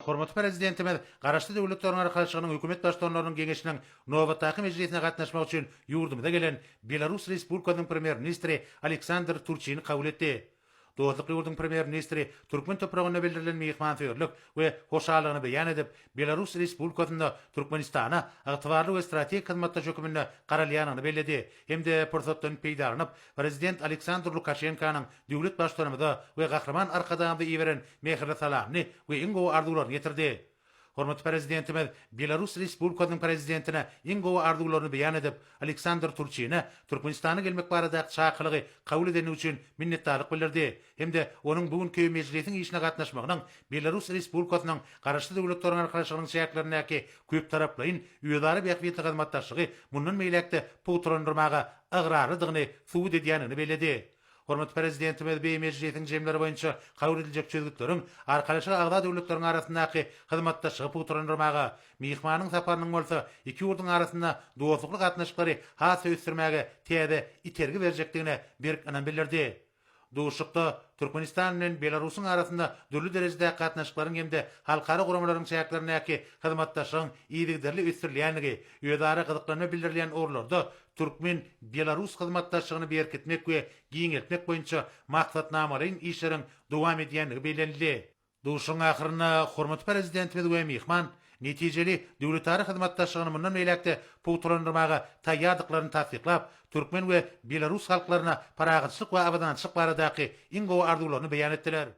hormatly prezidentimiz garaşly döwletleriniň arkaçygynyň hökümet başdanlarynyň geňeşiniň nowatdaky mejlisine gatnaşmak üçin ýurdumyza gelen Belarus Respublikasynyň premier ministri Aleksandr Turchini kabul etdi. Dostluk ýurdun premier ministri Türkmen topragyna bildirilen mehmanförlük we hoşalygyny beýan edip, Belarus Respublikasynda Türkmenistana agtybarly we strategik hyzmatda hökümine garalýanyny bellädi. Hemde pursatdan peýdaranyp, prezident Aleksandr Lukashenkanyň döwlet başdanlygynda we gahraman arkadaňda iýeren mehirli salamy we iň gowy arzuwlaryny ýetirdi. Hormatly prezidentimiz Belarus Respublikasynyň prezidentine iň gowy arzuwlaryny beýan edip, Aleksandr Turchini Türkmenistana gelmek barada çakylygy kabul edeni üçin minnetdarlyk bildirdi. Hemde onuň bugünkü mejlisiň işine gatnaşmagynyň Belarus Respublikasynyň garaşly döwletleriniň arkaçygynyň şäherlerindäki köp taraplaryň ýödary beýiklikli hyzmatdaşlygy mundan meýlekde puturandyrmaga agrarlydygyny suwut edýänini bellädi. Hormatly prezidentimiz beý mejlisiň jemleri boýunça kabul ediljek çözgütleriň arkaçy agda döwletleriň arasyndaky hyzmatdaşlygy puturandyrmaga, mehmanyň saparynyň bolsa iki ýurdun arasynda dostlukly gatnaşyklary has ösdürmäge täze itergi berjekdigine berk anan bildirdi. Duşukda Türkmenistan bilen Belarusyň arasynda dürli derejede gatnaşyklaryň hemde halkara guramalaryň şäherlerindäki hyzmatdaşlygyň ýygyderli ösdürilýänligi, ýödary gyzyklarına bildirilýän orlarda Türkmen Belarus hyzmatdaşlygyny berkitmek we giňeltmek boýunça maksatnamalaryň işleriň dowam edýänligi bellenildi. Duşuň ahyryna hormatly prezidentimiz we mehman netijeli döwletary hyzmatdaşlygyny mundan meýlekde puturandyrmaga taýýardyklaryny tasdiklap, Türkmen we Belarus halklaryna paragatçylyk we abadançylyk baradaky iň gowy arzuwlaryny beýan etdiler.